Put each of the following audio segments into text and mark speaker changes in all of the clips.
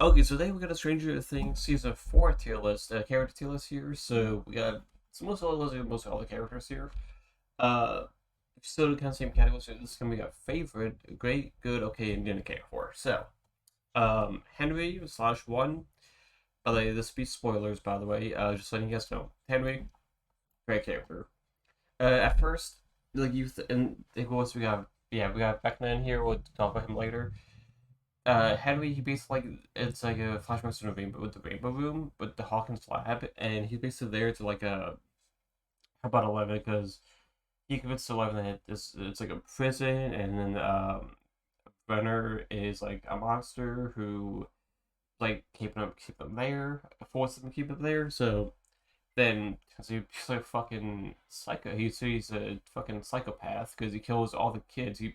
Speaker 1: Okay, so today we got a Stranger Things season 4 tier list, character tier list here. So we got most of all the characters here. Uh, Still kind of same category. So this is gonna be a favorite, great, good, okay, and didn't care for. So, Henry slash one. By the way, this be spoilers. By the way, just letting you guys know, Henry, great character. At first, like and of course we got Beckman in here. We'll talk about him later. Henry, he basically it's like a flashback to the rainbow with the rainbow room with the Hawkins lab, and he's basically there to like about 11 because he convinced 11 that it's like a prison, and then Brenner is like a monster who like keep him there, force him to keep him there. So then, cause he's like fucking psycho, he's a fucking psychopath because he kills all the kids. He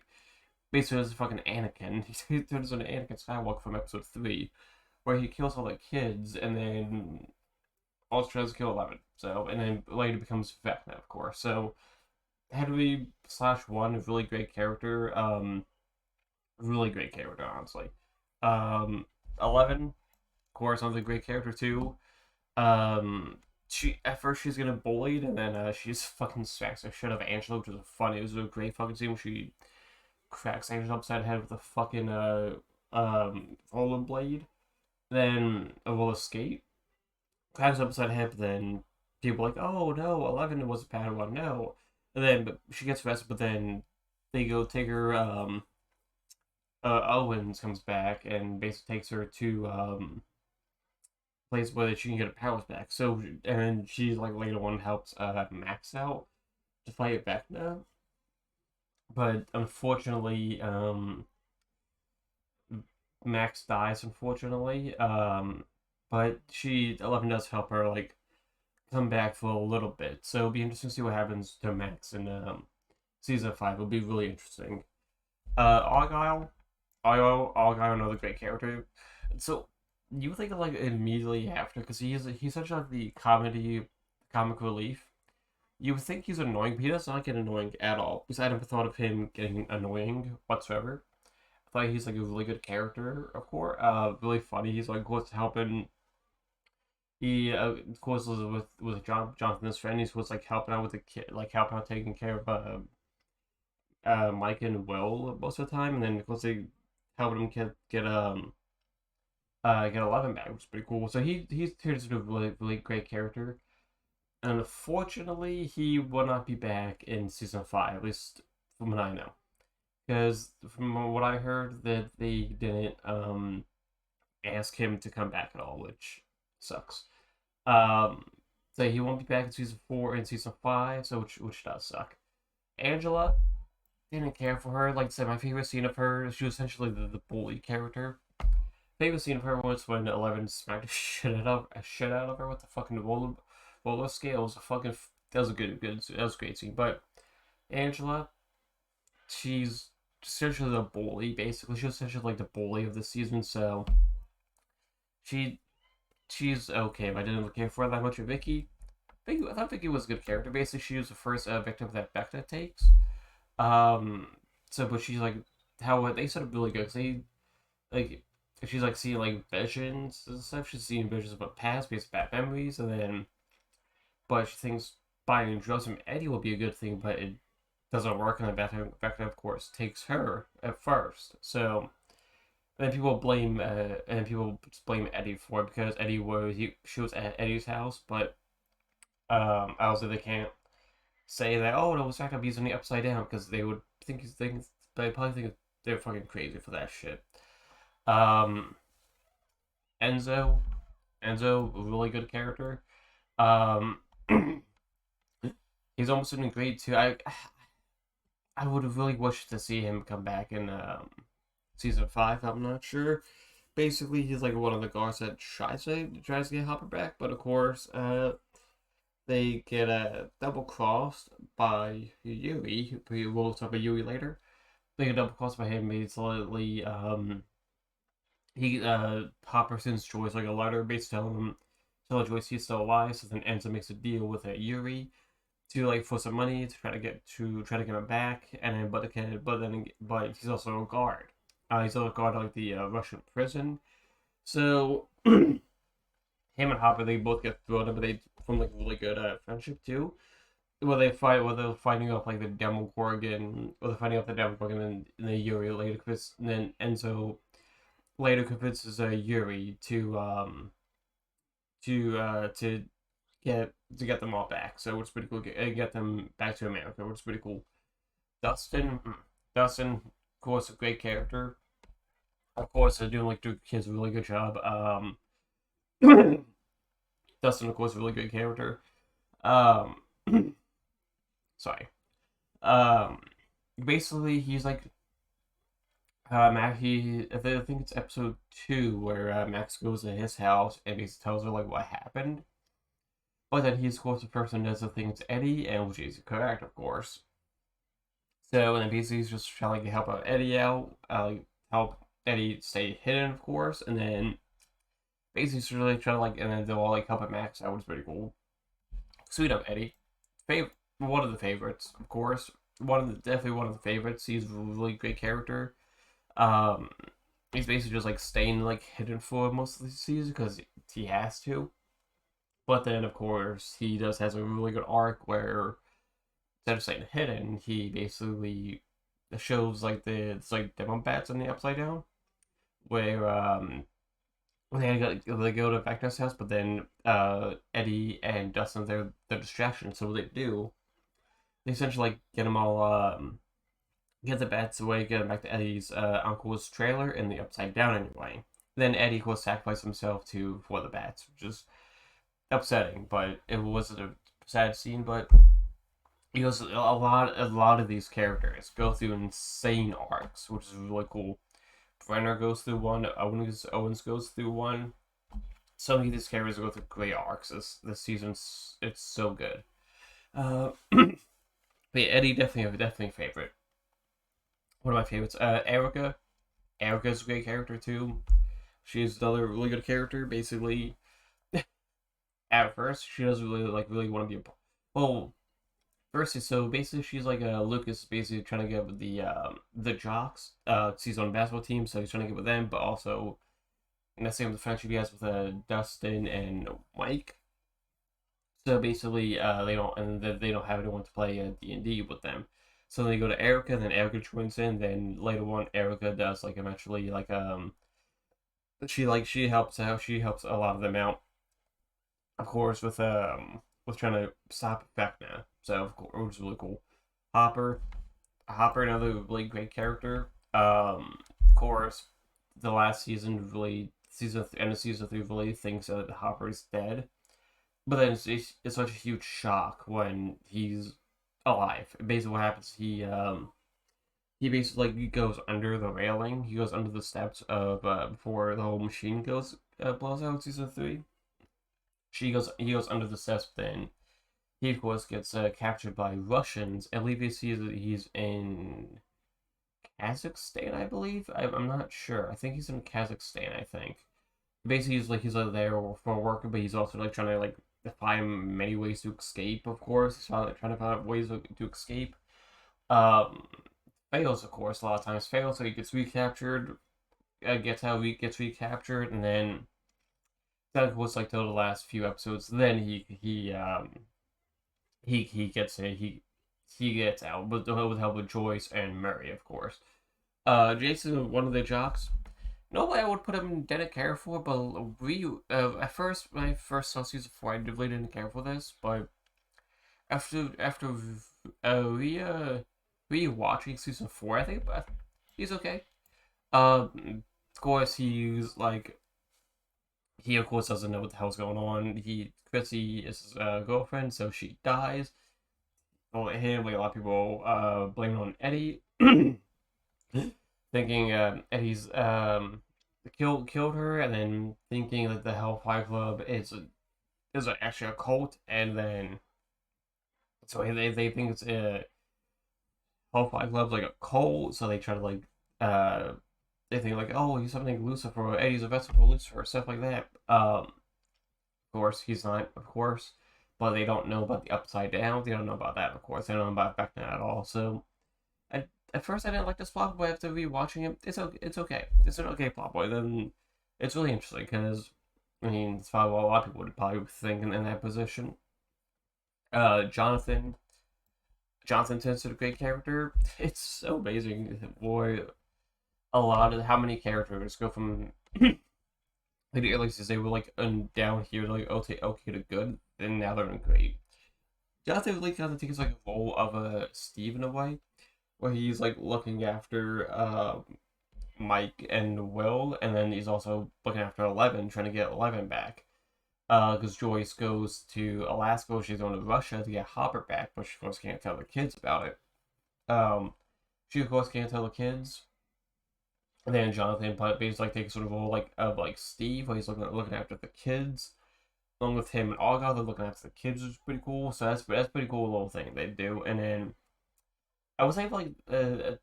Speaker 1: basically is a fucking Anakin. He turns into Anakin Skywalker from episode 3 where he kills all the kids and then also tries to kill 11. So, and then later becomes Vecna, of course. So, Henry slash one, really great character. Really great character, honestly. Um, 11, of course, another great character too. She at first she's getting bullied, and then she just fucking smacks the shit out of Angela, which was funny. It was a great fucking scene where she cracks Angela upside the head with a fucking rollerblade. Then will escape. Crabs upside hip, then people are like, oh no, 11 was a bad one, no. And then but she gets arrested, but then they go take her, Owens comes back and basically takes her to, place where she can get her powers back. So, and then she, like, later on helps, Max out to fight it back now. But unfortunately, Max dies, unfortunately. But 11 does help her, like, come back for a little bit. So it'll be interesting to see what happens to Max in season 5. It'll be really interesting. Argyle, Argyle, another great character. So you think of like immediately after, because he's such like the comic relief. You would think he's annoying, but he does not get annoying at all. Because I never thought of him getting annoying whatsoever. I thought he's like a really good character, of course. Really funny. He's like what's helping he of course was with Jonathan's friend. He was like helping out with the kid, like helping out taking care of Mike and Will most of the time, and then of course they helped him get 11 back, which is pretty cool. So he's turns into a really great character. And unfortunately, he will not be back in season 5, at least from what I know, because from what I heard that they didn't ask him to come back at all, which sucks. Um, so he won't be back in season 4 and season 5, so which does suck. Angela, didn't care for her. Like I said, my favorite scene of her, she was essentially the bully character. Favorite scene of her was when 11 smacked the shit out of her with the fucking roller scales. Fucking that was a that was a great scene. But Angela, she's essentially the bully. Basically, she was essentially like the bully of the season. So she she's okay. But I didn't care for her that much. Of Vicky, I thought Vicky was a good character. Basically, she was the first victim that Becca takes. Um, but she's like how they set up really good because they like she's like seeing like visions and stuff. She's seeing visions of the past because bad memories, and then but she thinks buying drugs from Eddie will be a good thing, but it doesn't work, and the Becca of course takes her at first. So then people blame Eddie for it because she was at Eddie's house, but also they can't say that it was fact up using the upside down because they would think he's things they probably think they're fucking crazy for that shit. Um, Enzo, Enzo, a really good character. Um, he's almost doing great too. I would have really wished to see him come back in season 5. I'm not sure. Basically, he's like one of the guards that tries to get Hopper back, but of course, they get double crossed by Yui. We'll talk about Yui later. They get double crossed by him. Basically, Hopper sends Joyce like a letter, basically telling Joyce he's still alive. So then Enzo makes a deal with Yuri to like for some money to try to get him back, and then but he's also a guard. He's also a guard at, like the Russian prison. So him and Hopper, they both get thrown in, but they form like a really good friendship too. Where they're finding out like the Demogorgon, or they're finding out the Demogorgon, and then Yuri later, and then Enzo later convinces Yuri to get them all back. So it's pretty cool. Get them back to America, which is pretty cool. Dustin, Dustin, of course, a great character. Of course, they're doing like the kids a really good job. Dustin, of course, a really good character. Um, sorry. Um, basically, he's like Max. I think it's episode 2 where Max goes to his house and he tells her like what happened. But then he's, of course, the person that does the thing to Eddie, and which is correct, of course. So, and then basically he's just trying to help out Eddie out, like help Eddie stay hidden, of course, and then basically he's really trying to like, and then they'll all like help him Max out, which is pretty cool. Sweet up Eddie, one of the favorites, of course. Definitely one of the favorites. He's a really great character. Um, he's basically just like staying like hidden for most of the season because he has to. But then, of course, he does has a really good arc where instead of staying hidden, he basically shows like it's like demo bats on the Upside Down, where they go to Vecna's house, but then Eddie and Dustin they're the distraction. So what they do, they essentially like get them all get the bats away, get them back to Eddie's uncle's trailer in the Upside Down anyway. Then Eddie will sacrifice himself for the bats, which is upsetting, but it wasn't a sad scene. But because a lot of these characters go through insane arcs, which is really cool. Brenner goes through one, Owens goes through one. So many of these characters go through great arcs. This season's it's so good. But yeah, Eddie definitely a favorite. One of my favorites. Erica. Erica's a great character too. She's another really good character. Basically, at first she doesn't really want to be a well. First, so basically, she's like Lucas, basically trying to get with the jocks. He's on a basketball team, so he's trying to get with them, but also, and that's the same with the friendship he has with Dustin and Mike. So basically, they don't have anyone to play D&D with them. So they go to Erica, then Erica joins in. Then later on, Erica does like eventually she helps out. She helps a lot of them out, of course, with trying to stop Vecna. So of course, which is really cool. Hopper, another really great character. Of course, the last season really end of season 3 really thinks that Hopper's dead, but then it's such a huge shock when he's alive. Basically, what happens? He basically like he goes under the railing. He goes under the steps of before the whole machine blows out in season 3. He goes under the steps, then he of course gets captured by Russians. I believe he's in Kazakhstan, I believe. I'm not sure. I think he's in Kazakhstan. I think basically he's like there for work, but he's also like trying to like find many ways to escape. Of course, he's trying to find ways to escape. Um, Fails, of course, a lot of times fails, so he gets recaptured. Gets how he gets recaptured, and then that was like till the last few episodes. Then he gets out with the help of Joyce and Murray, of course. Jason, one of the jocks. No way I would put him didn't care for, but at first when I first saw season 4, I really didn't care for this, but after watching season 4, I think he's okay. Of course he of course doesn't know what the hell's going on. Chrissy is his girlfriend, so she dies. Well, him, like a lot of people blame it on Eddie, thinking Eddie's killed her, and then thinking that the Hellfire Club is actually a cult, and then so they think it's a Hellfire Club's like a cult, so they try to like they think like, oh, he's something like Lucifer, Eddie's a vessel for Lucifer, stuff like that. Of course, he's not, of course, but they don't know about the Upside Down. They don't know about that, of course. They don't know about Vecna at all. So, at first, I didn't like this plot, but after rewatching it, it's okay. It's an okay plot point. Then it's really interesting because I mean, it's probably what a lot of people would probably think in that position. Jonathan. Jonathan Tennant's a great character. It's so amazing, boy. A lot of how many characters go from like the early seasons they were like down here to like okay to good, and now they're in great. Jonathan really kind of takes like a role of a Steve in a way, where he's like looking after Mike and Will, and then he's also looking after Eleven, trying to get Eleven back. Because Joyce goes to Alaska, she's going to Russia to get Hopper back, but she of course can't tell the kids about it. Um, she of course can't tell the kids. And then Jonathan basically like takes sort of a role like of like Steve, where he's looking after the kids, along with him and Olga. They're looking after the kids, which is pretty cool. So that's pretty cool little thing they do. And then I was able like they're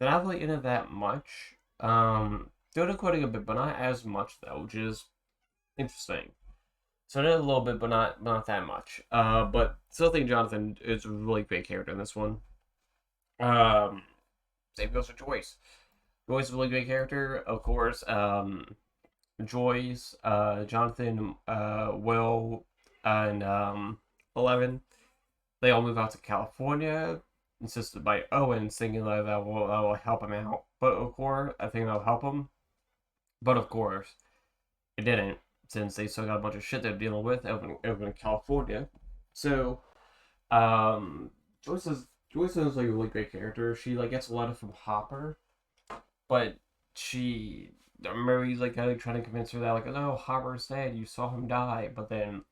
Speaker 1: not really into that much. They're recording a bit, but not as much though, which is interesting. So I did a little bit, but not that much. But still think Jonathan is a really great character in this one. Um, Same goes for Joyce. Joyce is a really great character, of course. Joyce, Jonathan, Will, and 11. They all move out to California, insisted by Owen, thinking that will help him out. But of course, I think that'll help him. But of course, it didn't, since they still got a bunch of shit they're dealing with over in California. So, um, Joyce is like a really great character. She like gets a letter from Hopper, but she Murray's like kind of trying to convince her that like, no, Hopper's dead. You saw him die. But then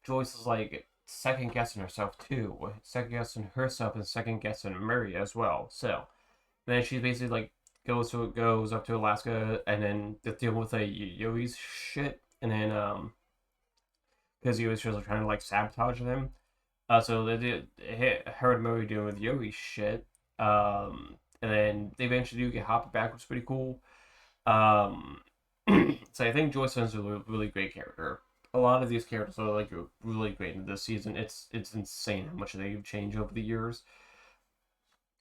Speaker 1: Joyce is like second guessing herself too, second guessing herself and second guessing Murray as well. So then she basically like goes up to Alaska and then to deal with a Yoi's shit, and then because he was just trying to like sabotage them. So they did hit her and Murray dealing with Yoi's shit. And then they eventually do get Hopper back, which is pretty cool. Um, so I think Joyce is a really great character. A lot of these characters are like really great in this season. It's insane how much they've changed over the years.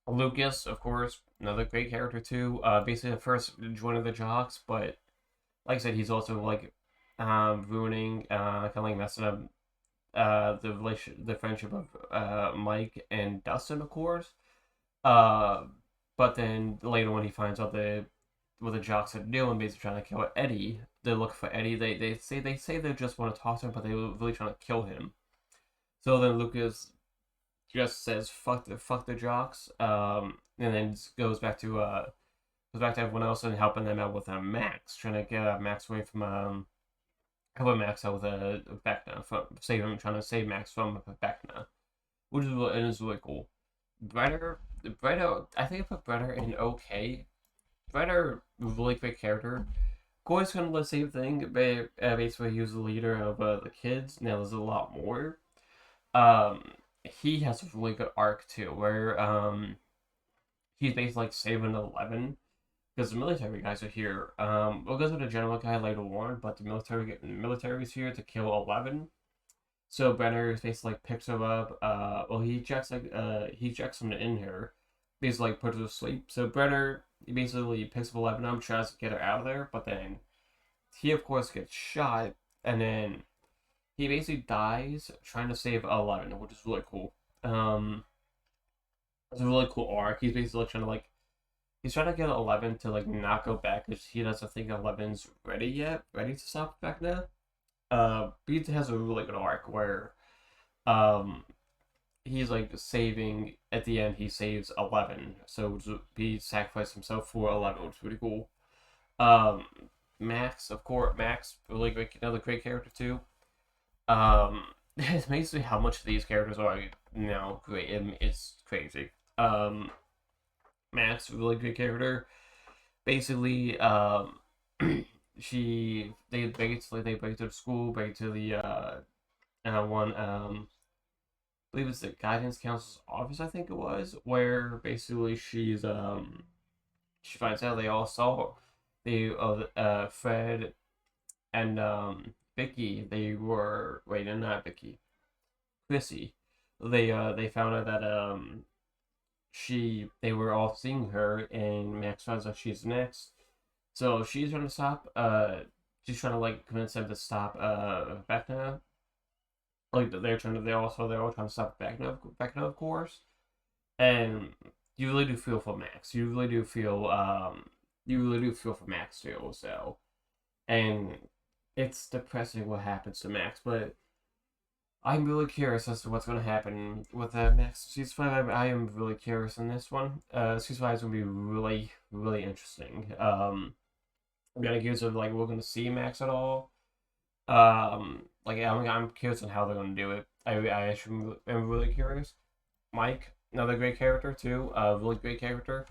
Speaker 1: Lucas, of course, another great character too. Basically the first joiner of the Jocks, but like I said, he's also like ruining, kind of like messing up the friendship of Mike and Dustin, of course. Uh, but then later when he finds out what the Jocks are doing, basically trying to kill Eddie, they look for Eddie. They say they just want to talk to him, but they were really trying to kill him. So then Lucas just says fuck the Jocks, and then goes back to everyone else and helping them out with Max, trying to get Max away from helping Max out with Vecna, trying to save Max from Vecna, which is really cool. Brenner, I think I put Brenner in okay. Brenner, really great character. Goy's kind of the same thing, but basically he was the leader of the kids. Now there's a lot more. Um, he has a really good arc too, where he's basically like saving 11 because the military guys are here. We'll go to the general guy later on, but the military is here to kill 11. So Brenner basically like picks her up. Well, he checks him in her, basically like puts her to sleep. So Brenner he basically picks up 11 up, tries to get her out of there, but then he of course gets shot, and then he basically dies trying to save 11, which is really cool. Um, it's a really cool arc. He's basically trying to like he's trying to get 11 to like not go back because he doesn't think 11's ready to stop back now. Beat has a really good arc where um he's like saving at the end. He saves 11, so he sacrificed himself for 11, which is pretty cool. Um, Max, of course, Max really great, another great character too. Um, it's amazing how much these characters are now great. It's crazy. Max, really good character. Basically, they break to the school, break to the one I believe it's the guidance counselor's office, I think it was, where basically she finds out they all saw Fred and Vicky, they were wait, no, not Vicky, Chrissy. They found out that they were all seeing her, and Max finds out she's next. So she's trying to stop. She's trying to like convince him to stop. Vecna. Like they're trying to. They're all trying to stop Vecna. Vecna, of course. And you really do feel for Max. You really do feel. You really do feel for Max too. So, and it's depressing what happens to Max, but I'm really curious as to what's going to happen with Max Season 5. I am really curious in this one. Season 5 is going to be really, really interesting. I'm gonna curious of like we're going to see Max at all. Like I'm curious on how they're going to do it. I actually am really curious. Mike, another great character too. Really great character.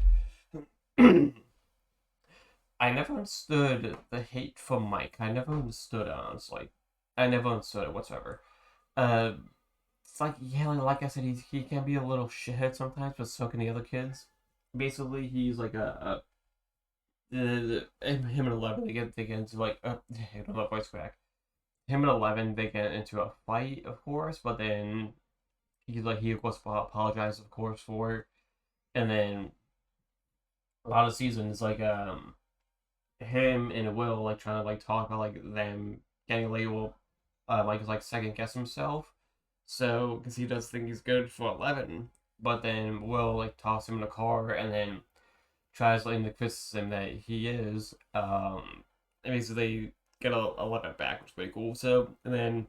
Speaker 1: I never understood the hate for Mike. I never understood it, honestly. I never understood it whatsoever. Uh, it's like yeah, like I said, he can be a little shithead sometimes, but so can the other kids. Basically, he's like him and 11 they get into like I don't know voice crack. Him and 11 they get into a fight, of course, but then he of course apologizes of course for it, and then a lot of seasons like him and Will like trying to like talk about like them getting labeled like like second guess himself. So because he does think he's good for 11, but then Will like toss him in a car and then tries like to convince him that he is. And basically they get 11 back, which is pretty cool. So and then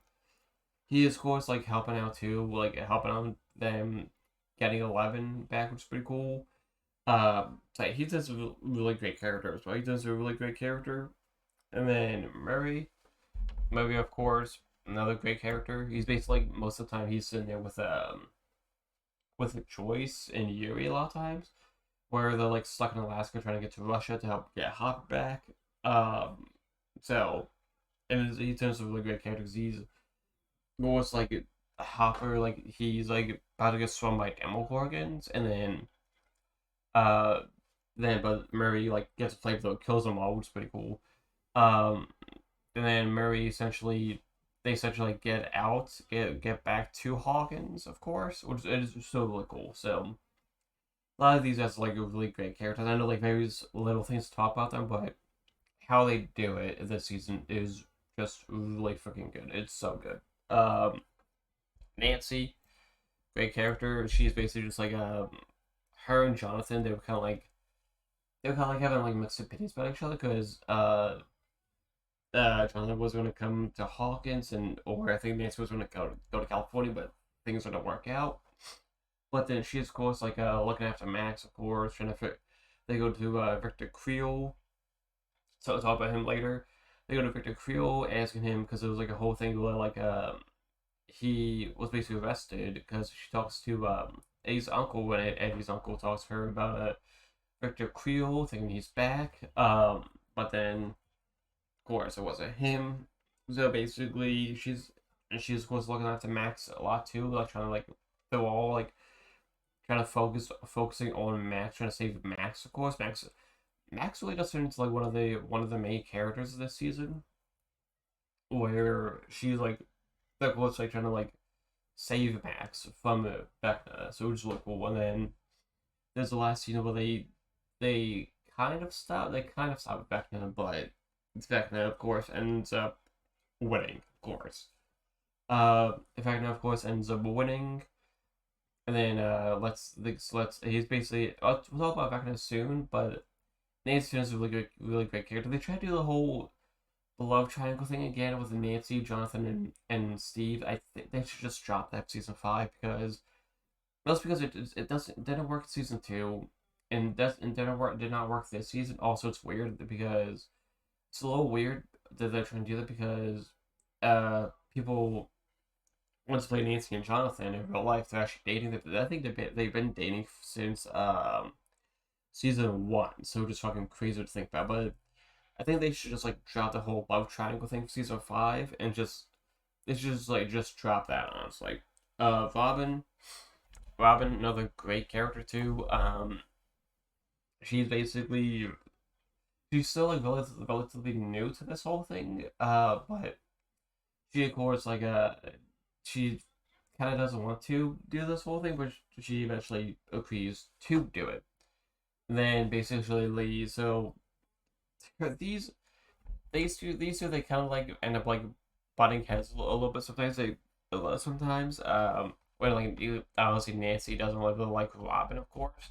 Speaker 1: he is of course like helping out too, like helping out them getting 11 back, which is pretty cool. So he does a really great character as well. He does a really great character. And then Murray, of course, another great character. He's basically like most of the time he's sitting there with a Joyce and Yuri a lot of times, where they're like stuck in Alaska trying to get to Russia to help get Hopper back. Um, so and he turns a really great character because he's almost like Hopper, like he's like about to get swum by Demogorgons, and uh, but Murray like gets a flamethrower, kills them all, which is pretty cool. Um, and then Murray they essentially like, get out, get back to Hawkins, of course, which is so really cool. So a lot of these guys are like really great characters. I know like there's little things to talk about them, but how they do it this season is just really freaking good. It's so good. Nancy, great character. She's basically just like her and Jonathan. They were kind of like having like mixed opinions about each other because Jonathan was going to come to Hawkins and or I think Nancy was going to go to California, but things didn't work out. But then she's of course like looking after Max, of course, trying to fit. They go to Victor Creel. So I'll talk about him later. They go to Victor Creel asking him because it was like a whole thing where like he was basically arrested because she talks to Eddie's uncle when Eddie's uncle talks to her about Victor Creel thinking he's back. But then of course it wasn't him. So basically she's of course looking after Max a lot too, like trying to like they're all like trying to focusing on Max, trying to save Max. Of course, Max really does turn into like one of the main characters of this season, where she's like looks like trying to like save Max from Vecna. So it was really cool. And then there's the last season where they kind of stop Vecna, but it's Vecna of course ends up winning, of course. Vecna of course ends up winning. And then let's he's basically we'll talk about Vecna soon, but Nancy is a really great character. They try to do the whole love triangle thing again with Nancy, Jonathan, and Steve. I think they should just drop that season 5 because most because it didn't work in season 2, and did not work this season. Also, it's weird because it's a little weird that they're trying to do that because people once play Nancy and Jonathan in real life. They're actually dating. I think they've been dating since season 1. So just fucking crazy to think about, but. I think they should just like drop the whole love triangle thing for season 5 and just it's just like just drop that on us. Like Robin, another great character too. She's basically she's still like relatively new to this whole thing. But she of course like she kind of doesn't want to do this whole thing, but she eventually agrees to do it. Then basically so these these two they kind of like end up like butting heads a little bit sometimes. Sometimes when like obviously Nancy doesn't really like Robin, of course.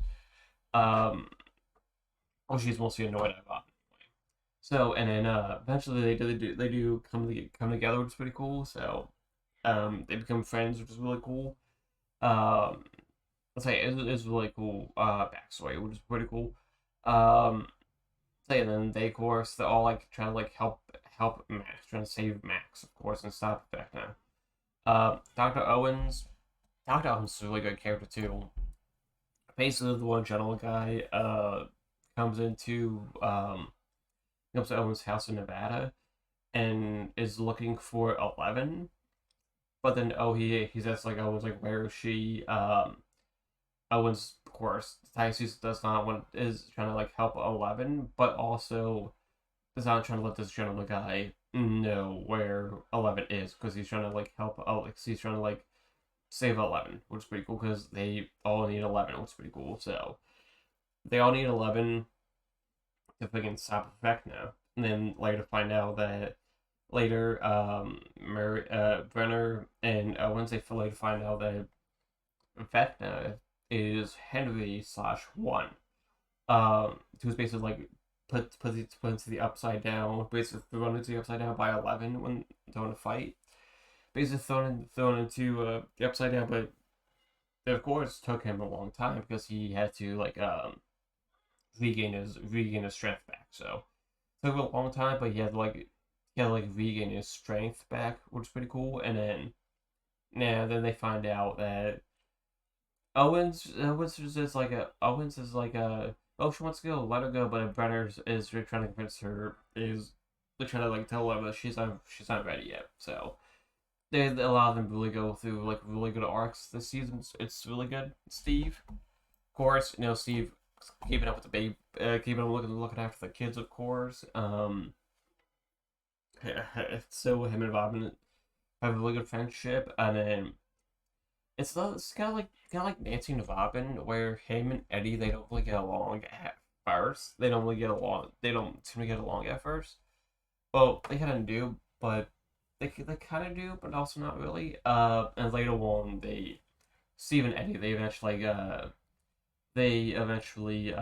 Speaker 1: Um, well, she's mostly annoyed at Robin. So and then eventually they do come together, which is pretty cool. So they become friends, which is really cool. Um, let's say it's really cool backstory, which is pretty cool. Um, say and then they of course they're all like trying to like help Max, trying to save Max, of course, and stop Vecna. Dr. Owens, Dr. Owens is a really good character too. Basically, the one general guy comes into comes to Owens' house in Nevada and is looking for 11. But then he's asked like Owens like where is she? Owens of course Tysus does not want is trying to like help 11, but also is not trying to let this general guy know where 11 is because he's trying to like help Alex. He's trying to like save 11, which is pretty cool because they all need 11, which is pretty cool. So they all need 11 to freaking stop Vecna. And then later find out that later, Brenner and Owens, they later find out that Vecna is Henry slash one. Who's basically like put into the upside down, basically thrown into the upside down by 11 when they're in a fight. Basically thrown into the upside down, but of course took him a long time because he had to like regain his strength back. So it took a long time, but he had to like regain his strength back, which is pretty cool. And then then they find out that Owens is like a oh she wants to go let her go, but Brenner is trying to convince her is they're trying to like tell her that she's not ready yet. So they allow them to really go through like really good arcs this season. It's really good. Steve, of course, Steve keeping up with the baby, keeping up looking after the kids, of course. So him and Robin have a really good friendship, and then it's kind of like Nancy and Robin, where him and Eddie they don't really get along at first. They don't really get along. They don't seem to get along at first. Well, they kind of do, but they kind of do, but also not really. And later on, Steve and Eddie they eventually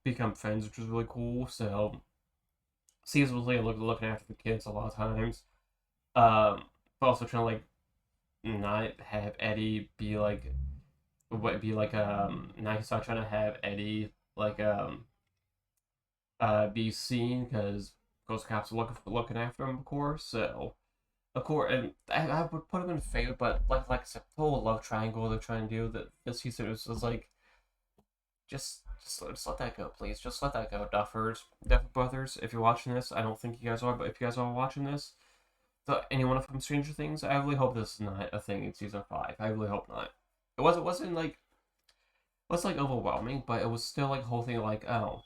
Speaker 1: become friends, which was really cool. So Steve's was like looking after the kids a lot of times. But also trying to like not have Eddie be like what be like not start trying to have Eddie like be seen because Ghost Cops are looking after him, of course. So of course, and I would put him in favor, but like I said, the whole love triangle they're trying to do that this season was like just let that go, please. Just let that go, Duffer Brothers. If you're watching this, I don't think you guys are, but if you guys are watching this, anyone from Stranger Things, I really hope this is not a thing in season 5. I really hope not. It wasn't like overwhelming, but it was still like a whole thing like oh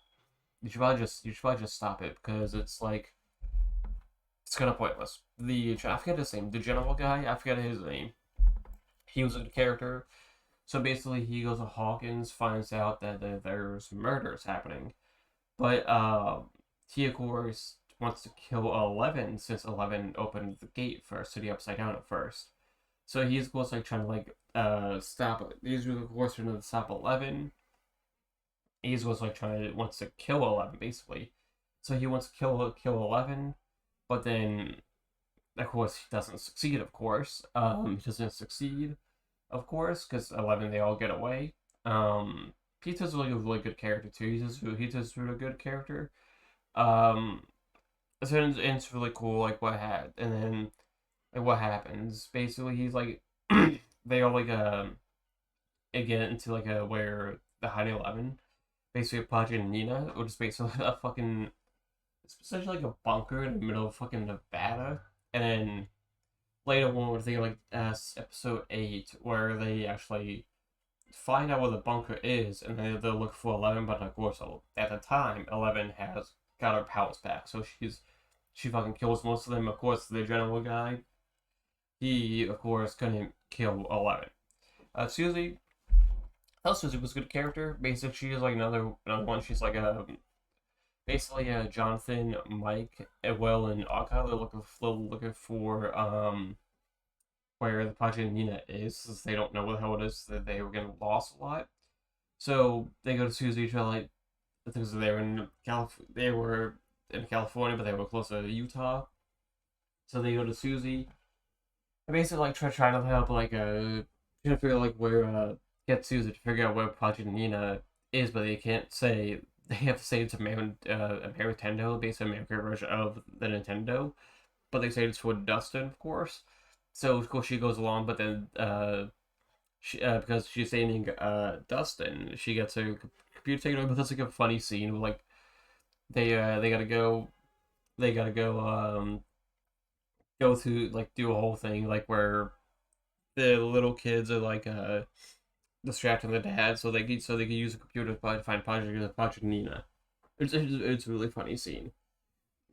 Speaker 1: you should probably just stop it because it's like it's kind of pointless. I forget his name, the general guy, I forget his name. He was a character. So basically, he goes to Hawkins, finds out that there's murders happening, but he of course wants to kill 11 since 11 opened the gate first to the Upside Down at first. So he's of course like trying to like stop it. He's of course trying to stop 11. He's was like wants to kill 11 basically. So he wants to kill 11, but then of course he doesn't succeed. Of course, he doesn't succeed of course, because 11 they all get away. Peter's really good character too. He's just a really good character. Um, so it's really cool like what had and then like what happens. Basically, he's like they all like get into like a where the hiding 11, basically Project Nina, which is basically a fucking it's essentially like a bunker in the middle of fucking Nevada, and then later on we're thinking like episode 8 where they actually find out where the bunker is and then they'll look for 11, but of course at the time 11 has got her powers back, so she fucking kills most of them. Of course the general guy, he of course couldn't kill 11. Susie, Susie was a good character. Basically she is like another one. She's like a basically Jonathan, Mike, Will, and Akka, they're looking for where the Project Nina is, since they don't know what the hell it is, that they were getting lost a lot. So they go to Susie to like, because they were in California, but they were close to Utah. So they go to Susie. And basically like trying to help trying to figure out like where get Susie to figure out where Project Nina is, but they can't say. They have to say it's a Nintendo, based on American version of the Nintendo, but they say it's for Dustin, of course. So of course she goes along, but then because she's saying Dustin, she gets her computer taken away. But that's like a funny scene where like they gotta go they gotta go through like do a whole thing like where the little kids are like distracting the dad so they can use a computer to find Project Nina. It's a really funny scene.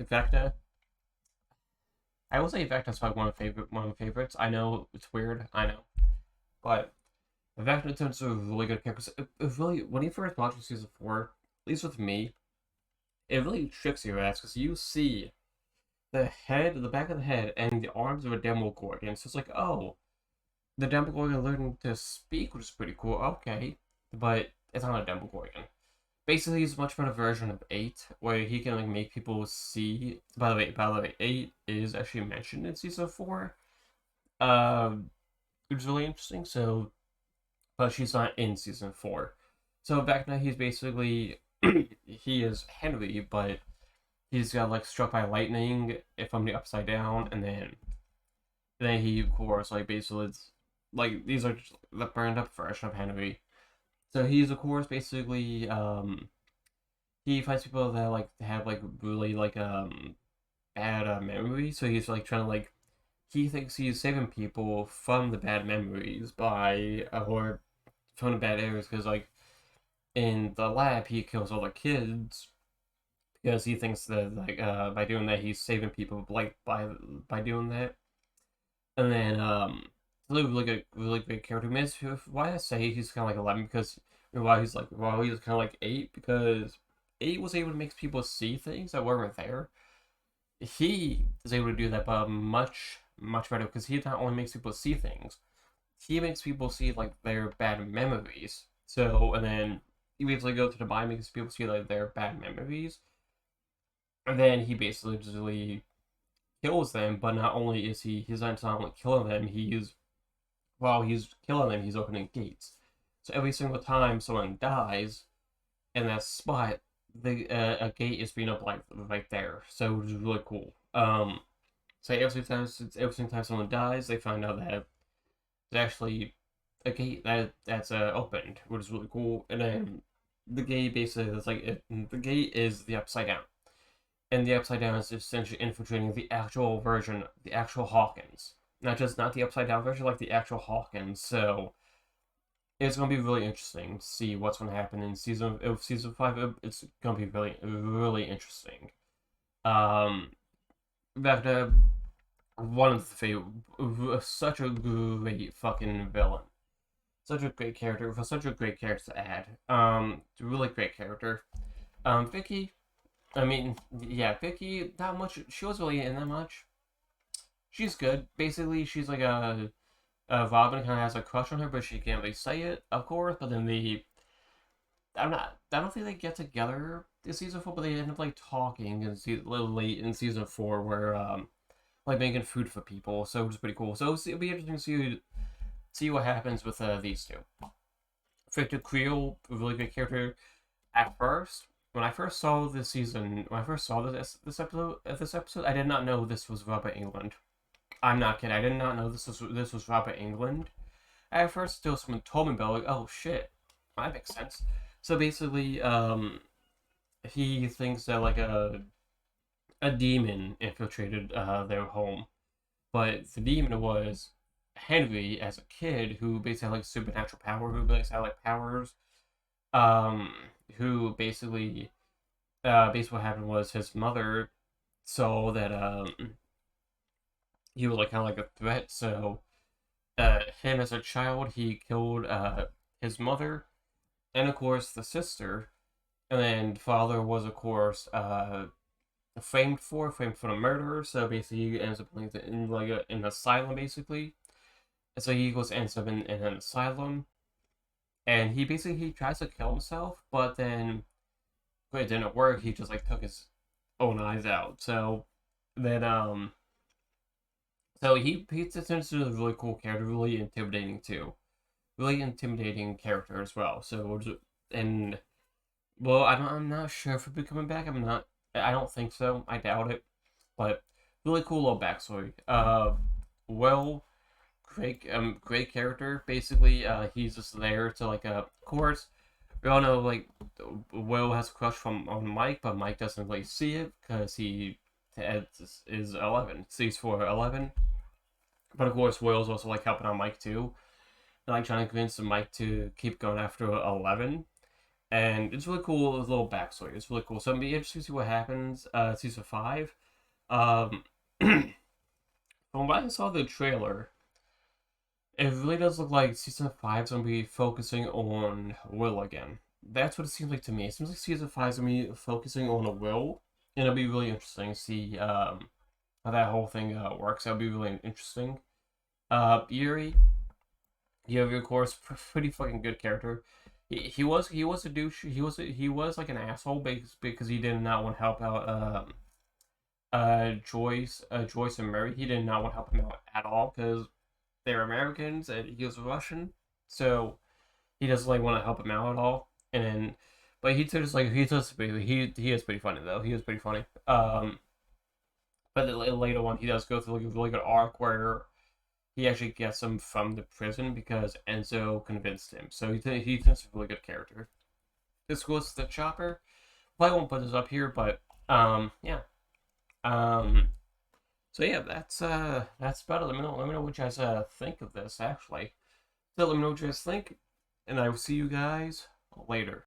Speaker 1: In fact, I will say in fact that's probably one of my favorites. I know it's weird, I know, but in fact in terms of really good characters, it really when you first watch season four, at least with me, it really tricks your ass because you see the back of the head, and the arms of a Demogorgon. So it's like, oh, the Demogorgon learning to speak, which is pretty cool. Okay, but it's not a Demogorgon. Basically, he's a much better version of 8, where he can like make people see. By the way, 8 is actually mentioned in season 4. Which is really interesting. So, but she's not in season 4. So back now, he's basically he is Henry, but he's got like struck by lightning from the upside down, and then he of course like basically it's like these are just the burned up version of Henry. So he's of course basically he finds people that like have like really like bad memories. So he's like trying to like he thinks he's saving people from the bad memories by or from the bad areas because like in the lab he kills all the kids because he thinks that like by doing that he's saving people like by doing that. And then really great character. Why I say he's kind of like 11 because why he's kind of like 8 because 8 was able to make people see things that weren't there. He is able to do that, but much better because he not only makes people see things, he makes people see like their bad memories. So and then he basically go to the mind makes people see like their bad memories, and then he basically kills them. But not only is he's not only killing them, while he's killing them, he's opening gates. So every single time someone dies in that spot, a gate is being up like right there. So which is really cool. So every single time someone dies, they find out that there's actually a gate that's opened, which is really cool. And then the gate basically is the gate is the upside down, and the upside down is essentially infiltrating the actual version, the actual Hawkins, not the upside down version, like the actual Hawkins. So it's gonna be really interesting to see what's gonna happen in season 5. It's gonna be really interesting. Um, back to one of the favorite, such a great fucking villain, such a great character for such a great character to add. Really great character. Vicky. I mean, yeah, Vicky. Not much. She wasn't really in that much. She's good. Basically, she's like Robin kind of has a crush on her, but she can't really say it, of course. But then I'm not. I don't think they get together in season 4, but they end up like talking and a little late in season 4, where like making food for people. So it's pretty cool. So it'll be interesting to see what happens with these two. Victor Creel, a really good character. At first, when I first saw this season, when I first saw this episode, I did not know this was Robert England. I'm not kidding. I did not know this was Robert England. At first, still someone told me about like, oh shit, that makes sense. So basically, he thinks that like a demon infiltrated their home, but the demon was Henry as a kid who basically had like supernatural power, who basically had like powers, um, who basically what happened was his mother saw that he was like kind of like a threat, so him as a child he killed his mother and of course the sister, And then father was, of course, framed for the murder. So basically, he ends up in like an asylum, basically. And so he ends up in an asylum, and he tries to kill himself, but then when it didn't work, he just like took his own eyes out. Then he turns into a really cool character, really intimidating too, really intimidating character as well. And well, I'm not sure if he'll be coming back. I don't think so. I doubt it. But really cool little backstory. Well, great character. Basically, he's just there to like of course we all know like Will has a crush on Mike, but Mike doesn't really see it because he is 11, sees for 11. But of course, Will's also like helping on Mike too, and like trying to convince Mike to keep going after 11. And it's really cool. His little backstory. It's really cool. So it'll be interesting to see what happens. Season 5. Um, from what I saw the trailer, it really does look like season 5 is gonna be focusing on Will again. That's what it seems like to me. It seems like season 5 is gonna be focusing on a Will, and it'll be really interesting to see how that whole thing works. That'll be really interesting. Yuri, Yuri, of course, pretty fucking good character. He was a douche. He was like an asshole because he did not want to help out Joyce and Murray. He did not want to help him out at all because they're Americans and he was Russian, so he doesn't like want to help him out at all. And then, but he is pretty funny though. He is pretty funny. But the later one he does go through like a really good arc where he actually gets him from the prison because Enzo convinced him. So he's a really good character. This was the Chopper. Probably won't put this up here, but yeah. Um, so yeah, that's about it. Let me know what you guys think of this actually. So let me know what you guys think, and I will see you guys later.